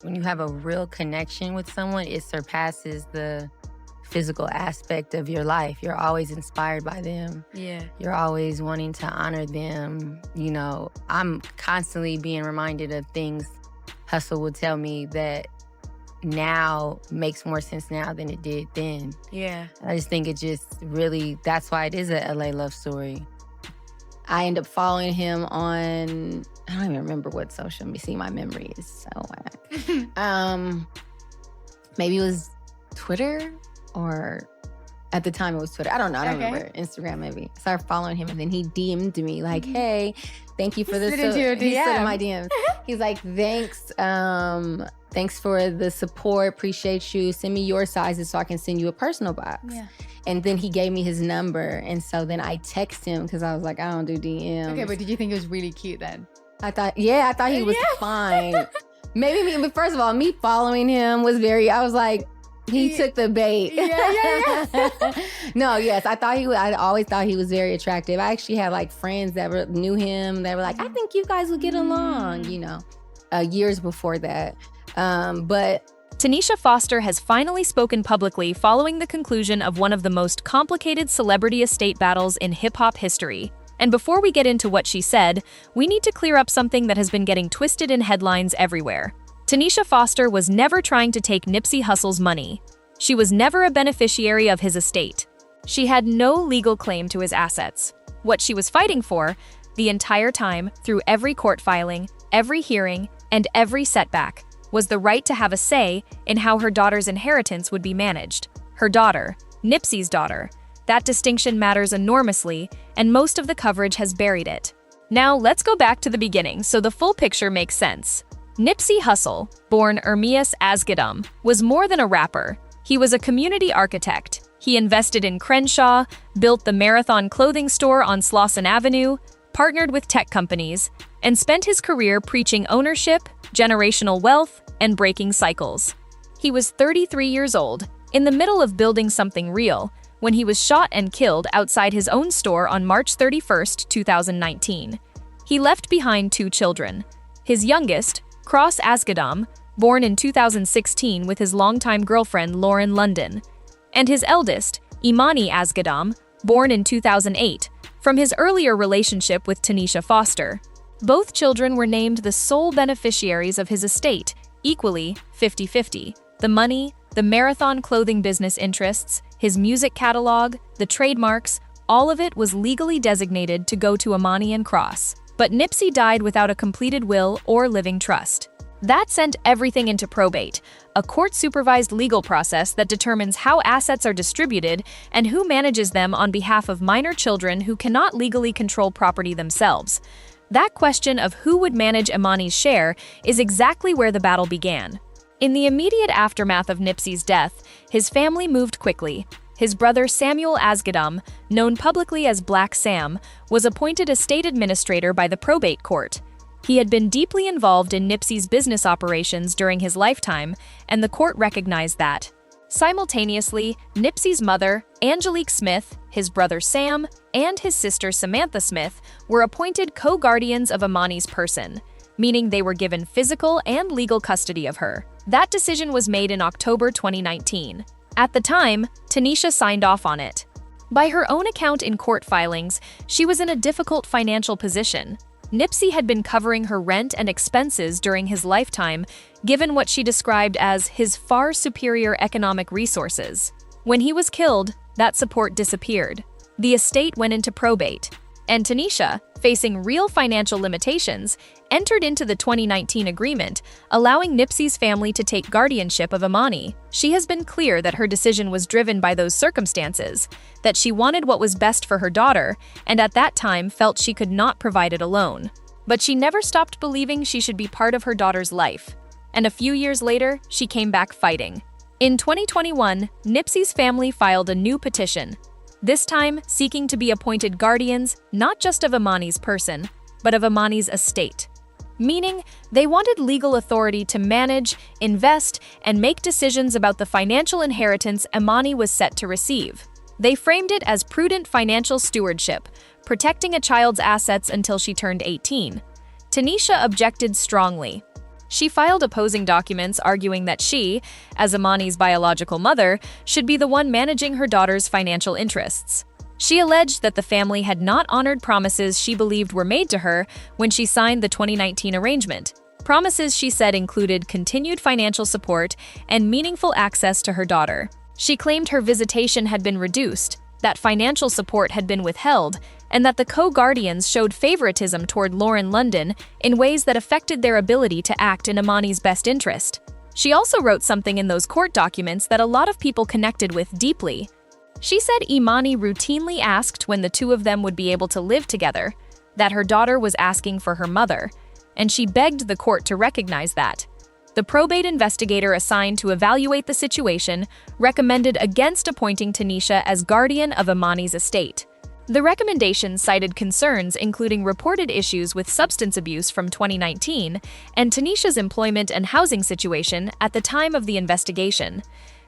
When you have a real connection with someone, it surpasses the physical aspect of your life. You're always inspired by them. Yeah. You're always wanting to honor them. You know, I'm constantly being reminded of things Hustle would tell me that now makes more sense now than it did then. Yeah. I just think it just really, that's why it is a LA love story. I end up following him on, I don't even remember what social media. See, my memory is so whack. Maybe it was Twitter, or at the time it was Twitter. I don't know. I don't remember. Instagram maybe. I started following him, and then he DM'd me like, hey, thank you for this. He slid in my DMs. He's like, thanks. Thanks for the support. Appreciate you. Send me your sizes so I can send you a personal box. Yeah. And then he gave me his number. And so then I text him because I was like, I don't do DMs. Okay, but did you think it was really cute then? I thought he was fine. But first of all, me following him was I was like, he took the bait. Yeah. No, yes, I always thought he was very attractive. I actually had like friends that knew him that were like, I think you guys would get along, years before that. But Tanisha Foster has finally spoken publicly following the conclusion of one of the most complicated celebrity estate battles in hip-hop history. And before we get into what she said, we need to clear up something that has been getting twisted in headlines everywhere. Tanisha Foster was never trying to take Nipsey Hussle's money. She was never a beneficiary of his estate. She had no legal claim to his assets. What she was fighting for, the entire time, through every court filing, every hearing, and every setback, was the right to have a say in how her daughter's inheritance would be managed. Her daughter, Nipsey's daughter. That distinction matters enormously, and most of the coverage has buried it. Now, let's go back to the beginning so the full picture makes sense. Nipsey Hussle, born Ermias Asghedom, was more than a rapper. He was a community architect. He invested in Crenshaw, built the Marathon clothing store on Slauson Avenue, partnered with tech companies, and spent his career preaching ownership, generational wealth, and breaking cycles. He was 33 years old, in the middle of building something real, when he was shot and killed outside his own store on March 31, 2019. He left behind 2 children. His youngest, Cross Asghedom, born in 2016 with his longtime girlfriend Lauren London, and his eldest, Imani Asghedom, born in 2008, from his earlier relationship with Tanisha Foster. Both children were named the sole beneficiaries of his estate, equally 50-50. The money, the Marathon clothing business interests, his music catalog, the trademarks, all of it was legally designated to go to Imani and Cross. But Nipsey died without a completed will or living trust. That sent everything into probate, a court-supervised legal process that determines how assets are distributed and who manages them on behalf of minor children who cannot legally control property themselves. That question of who would manage Imani's share is exactly where the battle began. In the immediate aftermath of Nipsey's death, his family moved quickly. His brother Samuel Asghedom, known publicly as Black Sam, was appointed estate administrator by the probate court. He had been deeply involved in Nipsey's business operations during his lifetime, and the court recognized that. Simultaneously, Nipsey's mother, Angelique Smith, his brother Sam, and his sister Samantha Smith were appointed co-guardians of Imani's person, meaning they were given physical and legal custody of her. That decision was made in October 2019. At the time, Tanisha signed off on it. By her own account in court filings, she was in a difficult financial position. Nipsey had been covering her rent and expenses during his lifetime, given what she described as his far superior economic resources. When he was killed, that support disappeared. The estate went into probate, and Tanisha, facing real financial limitations, entered into the 2019 agreement, allowing Nipsey's family to take guardianship of Imani. She has been clear that her decision was driven by those circumstances, that she wanted what was best for her daughter, and at that time felt she could not provide it alone. But she never stopped believing she should be part of her daughter's life. And a few years later, she came back fighting. In 2021, Nipsey's family filed a new petition, this time seeking to be appointed guardians not just of Imani's person, but of Imani's estate. Meaning, they wanted legal authority to manage, invest, and make decisions about the financial inheritance Imani was set to receive. They framed it as prudent financial stewardship, protecting a child's assets until she turned 18. Tanisha objected strongly. She filed opposing documents arguing that she, as Imani's biological mother, should be the one managing her daughter's financial interests. She alleged that the family had not honored promises she believed were made to her when she signed the 2019 arrangement. Promises she said included continued financial support and meaningful access to her daughter. She claimed her visitation had been reduced, that financial support had been withheld, and that the co-guardians showed favoritism toward Lauren London in ways that affected their ability to act in Imani's best interest. She also wrote something in those court documents that a lot of people connected with deeply. She said Imani routinely asked when the two of them would be able to live together, that her daughter was asking for her mother, and she begged the court to recognize that. The probate investigator assigned to evaluate the situation recommended against appointing Tanisha as guardian of Imani's estate. The recommendation cited concerns including reported issues with substance abuse from 2019 and Tanisha's employment and housing situation at the time of the investigation.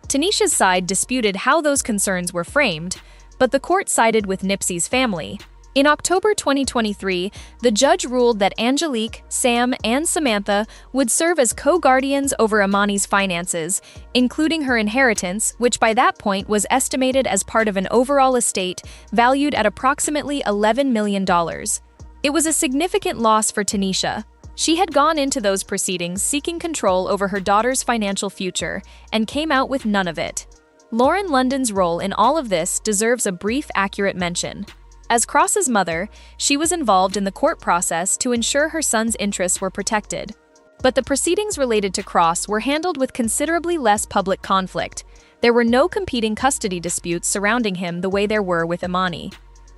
Tanisha's side disputed how those concerns were framed, but the court sided with Nipsey's family. In October 2023, the judge ruled that Angelique, Sam, and Samantha would serve as co-guardians over Imani's finances, including her inheritance, which by that point was estimated as part of an overall estate valued at approximately $11 million. It was a significant loss for Tanisha. She had gone into those proceedings seeking control over her daughter's financial future and came out with none of it. Lauren London's role in all of this deserves a brief, accurate mention. As Cross's mother, she was involved in the court process to ensure her son's interests were protected. But the proceedings related to Cross were handled with considerably less public conflict. There were no competing custody disputes surrounding him the way there were with Imani.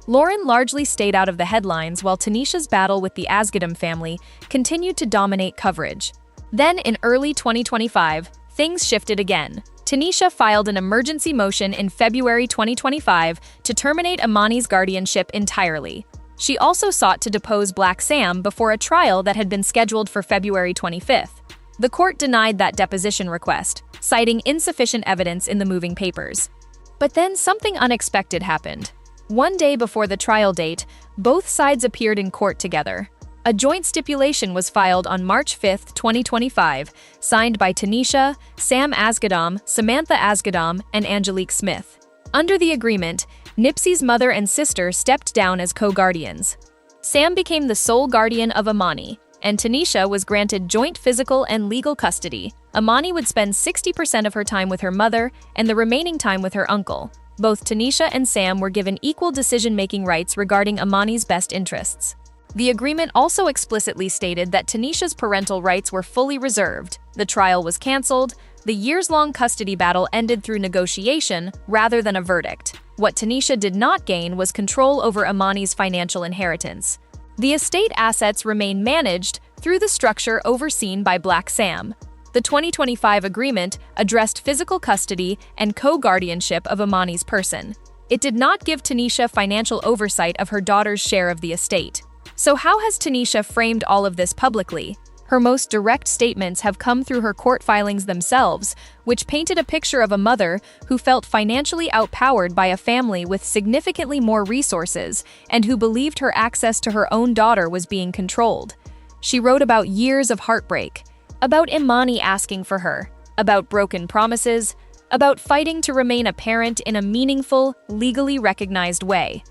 Lauren largely stayed out of the headlines while Tanisha's battle with the Asghedom family continued to dominate coverage. Then, in early 2025, things shifted again. Tanisha filed an emergency motion in February 2025 to terminate Imani's guardianship entirely. She also sought to depose Black Sam before a trial that had been scheduled for February 25th. The court denied that deposition request, citing insufficient evidence in the moving papers. But then something unexpected happened. One day before the trial date, both sides appeared in court together. A joint stipulation was filed on March 5, 2025, signed by Tanisha, Sam Asghedom, Samantha Asghedom, and Angelique Smith. Under the agreement, Nipsey's mother and sister stepped down as co-guardians. Sam became the sole guardian of Imani, and Tanisha was granted joint physical and legal custody. Imani would spend 60% of her time with her mother and the remaining time with her uncle. Both Tanisha and Sam were given equal decision-making rights regarding Imani's best interests. The agreement also explicitly stated that Tanisha's parental rights were fully reserved. The trial was canceled. The years-long custody battle ended through negotiation rather than a verdict. What Tanisha did not gain was control over Imani's financial inheritance. The estate assets remain managed through the structure overseen by Black Sam. The 2025 agreement addressed physical custody and co-guardianship of Imani's person. It did not give Tanisha financial oversight of her daughter's share of the estate. So how has Tanisha framed all of this publicly? Her most direct statements have come through her court filings themselves, which painted a picture of a mother who felt financially outpowered by a family with significantly more resources and who believed her access to her own daughter was being controlled. She wrote about years of heartbreak, about Imani asking for her, about broken promises, about fighting to remain a parent in a meaningful, legally recognized way.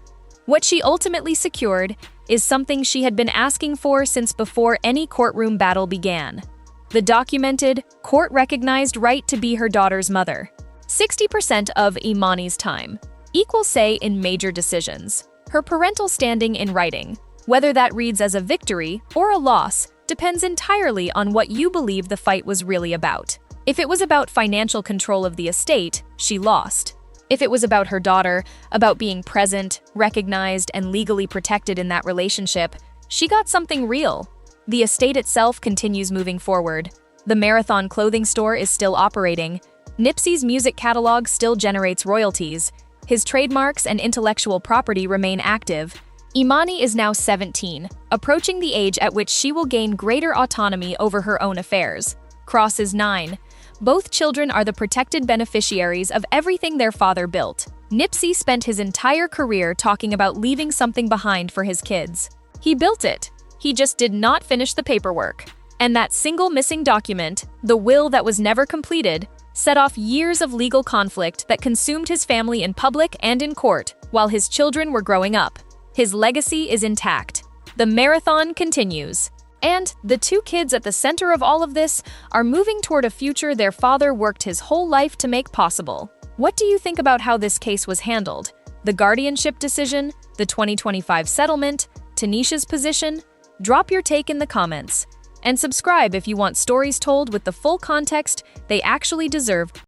What she ultimately secured is something she had been asking for since before any courtroom battle began: the documented, court-recognized right to be her daughter's mother. 60% of Imani's time, equal say in major decisions. Her parental standing in writing, whether that reads as a victory or a loss, depends entirely on what you believe the fight was really about. If it was about financial control of the estate, she lost. If it was about her daughter, about being present, recognized, and legally protected in that relationship, she got something real. The estate itself continues moving forward. The Marathon clothing store is still operating. Nipsey's music catalog still generates royalties. His trademarks and intellectual property remain active. Imani is now 17, approaching the age at which she will gain greater autonomy over her own affairs. Cross is 9. Both children are the protected beneficiaries of everything their father built. Nipsey spent his entire career talking about leaving something behind for his kids. He built it. He just did not finish the paperwork. And that single missing document, the will that was never completed, set off years of legal conflict that consumed his family in public and in court while his children were growing up. His legacy is intact. The marathon continues. And the two kids at the center of all of this are moving toward a future their father worked his whole life to make possible. What do you think about how this case was handled? The guardianship decision, the 2025 settlement, Tanisha's position? Drop your take in the comments. And subscribe if you want stories told with the full context they actually deserve.